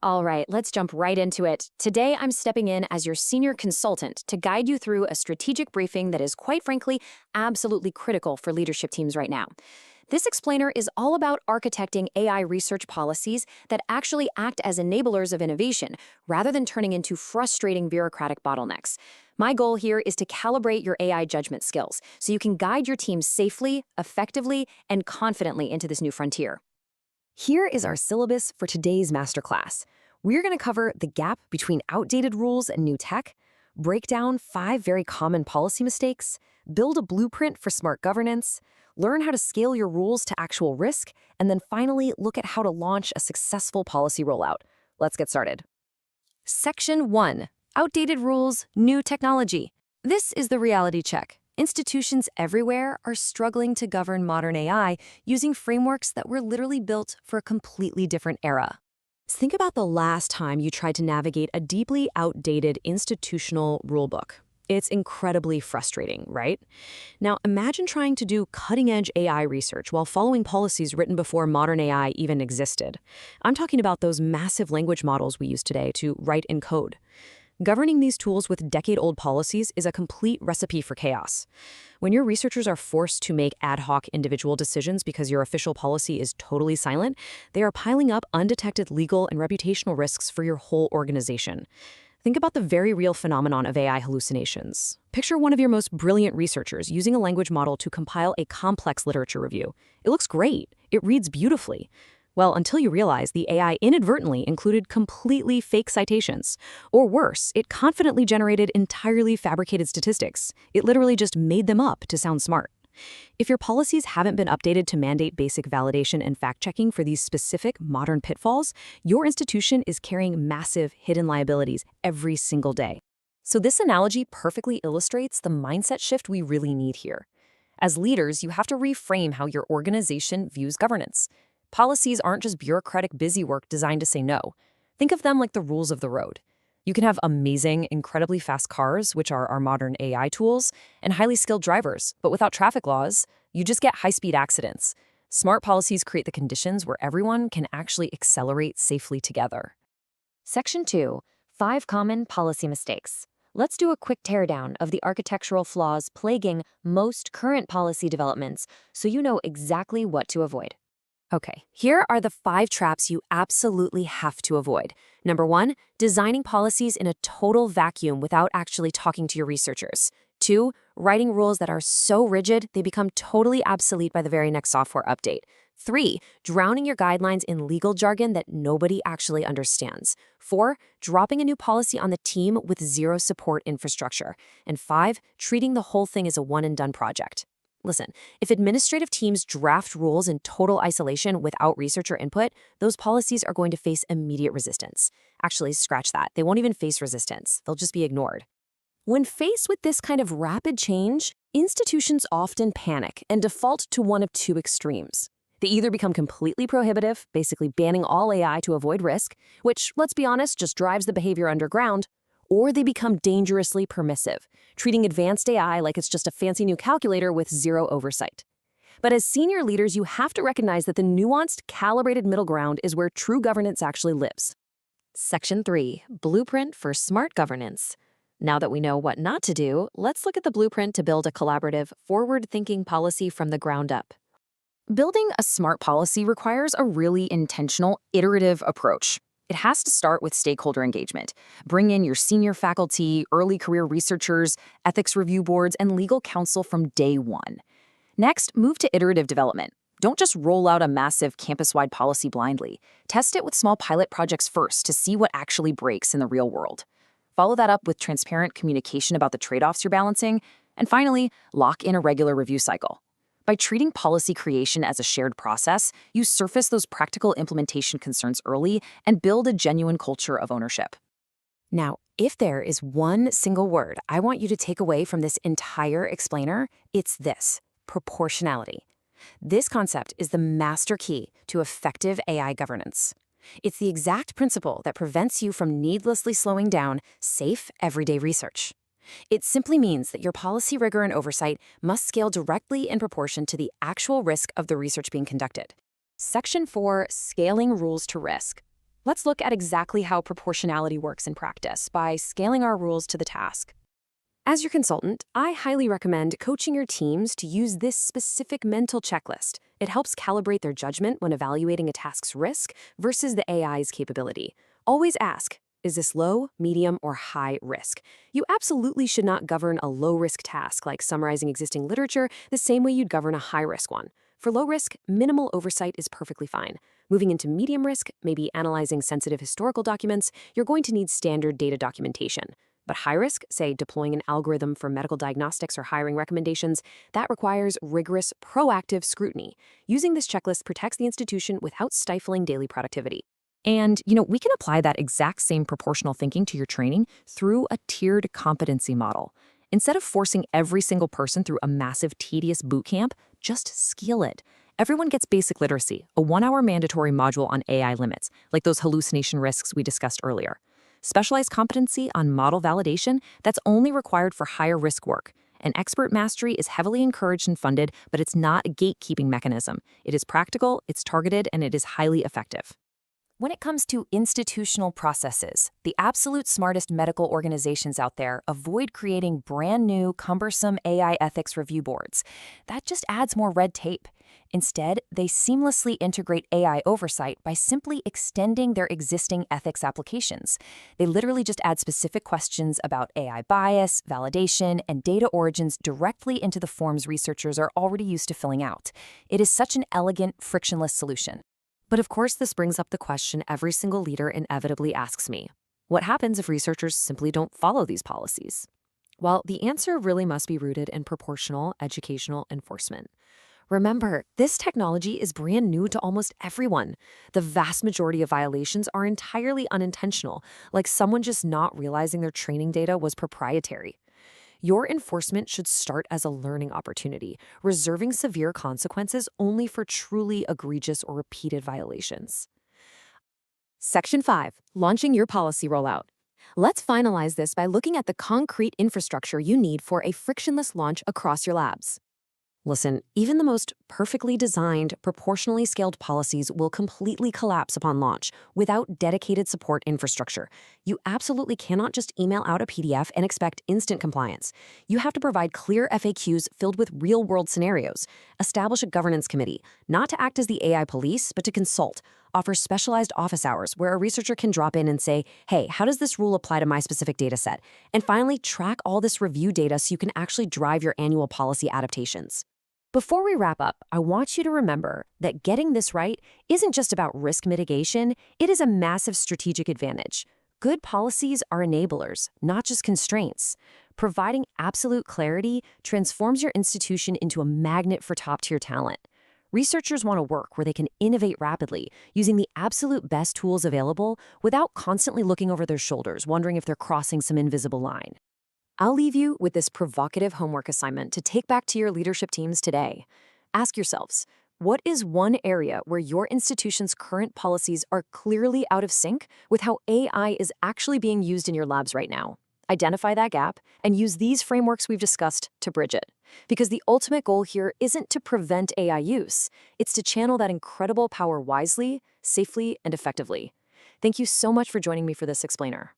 All right, let's jump right into it. Today, I'm stepping in as your senior consultant to guide you through a strategic briefing that is, quite frankly, absolutely critical for leadership teams right now. This explainer is all about architecting AI research policies that actually act as enablers of innovation rather than turning into frustrating bureaucratic bottlenecks. My goal here is to calibrate your AI judgment skills so you can guide your team safely, effectively, and confidently into this new frontier. Here is our syllabus for today's masterclass. We're going to cover the gap between outdated rules and new tech, break down 5 very common policy mistakes, build a blueprint for smart governance, learn how to scale your rules to actual risk, and then finally look at how to launch a successful policy rollout. Let's get started. Section 1. Outdated rules, new technology. This is the reality check. Institutions everywhere are struggling to govern modern AI using frameworks that were literally built for a completely different era. Think about the last time you tried to navigate a deeply outdated institutional rulebook. It's incredibly frustrating, right? Now, imagine trying to do cutting-edge AI research while following policies written before modern AI even existed. I'm talking about those massive language models we use today to write and code. Governing these tools with decade-old policies is a complete recipe for chaos. When your researchers are forced to make ad hoc individual decisions because your official policy is totally silent, they are piling up undetected legal and reputational risks for your whole organization. Think about the very real phenomenon of AI hallucinations. Picture one of your most brilliant researchers using a language model to compile a complex literature review. It looks great. It reads beautifully. Well, until you realize the AI inadvertently included completely fake citations. Or worse, it confidently generated entirely fabricated statistics. It literally just made them up to sound smart. If your policies haven't been updated to mandate basic validation and fact-checking for these specific modern pitfalls, your institution is carrying massive hidden liabilities every single day. So this analogy perfectly illustrates the mindset shift we really need here. As leaders, you have to reframe how your organization views governance. Policies aren't just bureaucratic busywork designed to say no. Think of them like the rules of the road. You can have amazing, incredibly fast cars, which are our modern AI tools, and highly skilled drivers, but without traffic laws, you just get high-speed accidents. Smart policies create the conditions where everyone can actually accelerate safely together. Section 2. 5 common policy mistakes. Let's do a quick teardown of the architectural flaws plaguing most current policy developments so you know exactly what to avoid. Okay, here are the 5 traps you absolutely have to avoid. Number 1, designing policies in a total vacuum without actually talking to your researchers. 2, writing rules that are so rigid they become totally obsolete by the very next software update. 3, drowning your guidelines in legal jargon that nobody actually understands. 4, dropping a new policy on the team with zero support infrastructure. And 5, treating the whole thing as a one-and-done project. Listen, if administrative teams draft rules in total isolation without researcher input, those policies are going to face immediate resistance. Actually, scratch that. They won't even face resistance. They'll just be ignored. When faced with this kind of rapid change, institutions often panic and default to one of 2 extremes. They either become completely prohibitive, basically banning all AI to avoid risk, which, let's be honest, just drives the behavior underground, or they become dangerously permissive, treating advanced AI like it's just a fancy new calculator with zero oversight. But as senior leaders, you have to recognize that the nuanced, calibrated middle ground is where true governance actually lives. Section 3. Blueprint for smart governance. Now that we know what not to do, let's look at the blueprint to build a collaborative, forward-thinking policy from the ground up. Building a smart policy requires a really intentional, iterative approach. It has to start with stakeholder engagement. Bring in your senior faculty, early career researchers, ethics review boards, and legal counsel from day one. Next, move to iterative development. Don't just roll out a massive campus-wide policy blindly. Test it with small pilot projects first to see what actually breaks in the real world. Follow that up with transparent communication about the trade-offs you're balancing. And finally, lock in a regular review cycle. By treating policy creation as a shared process, you surface those practical implementation concerns early and build a genuine culture of ownership. Now, if there is one single word I want you to take away from this entire explainer, it's this: proportionality. This concept is the master key to effective AI governance. It's the exact principle that prevents you from needlessly slowing down safe, everyday research. It simply means that your policy rigor and oversight must scale directly in proportion to the actual risk of the research being conducted. Section 4, Scaling Rules to Risk. Let's look at exactly how proportionality works in practice by scaling our rules to the task. As your consultant, I highly recommend coaching your teams to use this specific mental checklist. It helps calibrate their judgment when evaluating a task's risk versus the AI's capability. Always ask, is this low, medium, or high risk? You absolutely should not govern a low-risk task like summarizing existing literature the same way you'd govern a high-risk one. For low risk, minimal oversight is perfectly fine. Moving into medium risk, maybe analyzing sensitive historical documents, you're going to need standard data documentation. But high risk, say deploying an algorithm for medical diagnostics or hiring recommendations, that requires rigorous, proactive scrutiny. Using this checklist protects the institution without stifling daily productivity. And, we can apply that exact same proportional thinking to your training through a tiered competency model. Instead of forcing every single person through a massive, tedious boot camp, just scale it. Everyone gets basic literacy, a 1-hour mandatory module on AI limits, like those hallucination risks we discussed earlier. Specialized competency on model validation, that's only required for higher risk work. And expert mastery is heavily encouraged and funded, but it's not a gatekeeping mechanism. It is practical, it's targeted, and it is highly effective. When it comes to institutional processes, the absolute smartest medical organizations out there avoid creating brand new, cumbersome AI ethics review boards. That just adds more red tape. Instead, they seamlessly integrate AI oversight by simply extending their existing ethics applications. They literally just add specific questions about AI bias, validation, and data origins directly into the forms researchers are already used to filling out. It is such an elegant, frictionless solution. But of course, this brings up the question every single leader inevitably asks me. What happens if researchers simply don't follow these policies? Well, the answer really must be rooted in proportional educational enforcement. Remember, this technology is brand new to almost everyone. The vast majority of violations are entirely unintentional, like someone just not realizing their training data was proprietary. Your enforcement should start as a learning opportunity, reserving severe consequences only for truly egregious or repeated violations. Section 5. Launching your policy rollout. Let's finalize this by looking at the concrete infrastructure you need for a frictionless launch across your labs. Listen, even the most perfectly designed, proportionally scaled policies will completely collapse upon launch without dedicated support infrastructure. You absolutely cannot just email out a PDF and expect instant compliance. You have to provide clear FAQs filled with real-world scenarios, establish a governance committee, not to act as the AI police, but to consult, offer specialized office hours where a researcher can drop in and say, hey, how does this rule apply to my specific data set? And finally, track all this review data so you can actually drive your annual policy adaptations. Before we wrap up, I want you to remember that getting this right isn't just about risk mitigation, it is a massive strategic advantage. Good policies are enablers, not just constraints. Providing absolute clarity transforms your institution into a magnet for top-tier talent. Researchers want to work where they can innovate rapidly, using the absolute best tools available without constantly looking over their shoulders, wondering if they're crossing some invisible line. I'll leave you with this provocative homework assignment to take back to your leadership teams today. Ask yourselves, what is one area where your institution's current policies are clearly out of sync with how AI is actually being used in your labs right now? Identify that gap and use these frameworks we've discussed to bridge it. Because the ultimate goal here isn't to prevent AI use, it's to channel that incredible power wisely, safely, and effectively. Thank you so much for joining me for this explainer.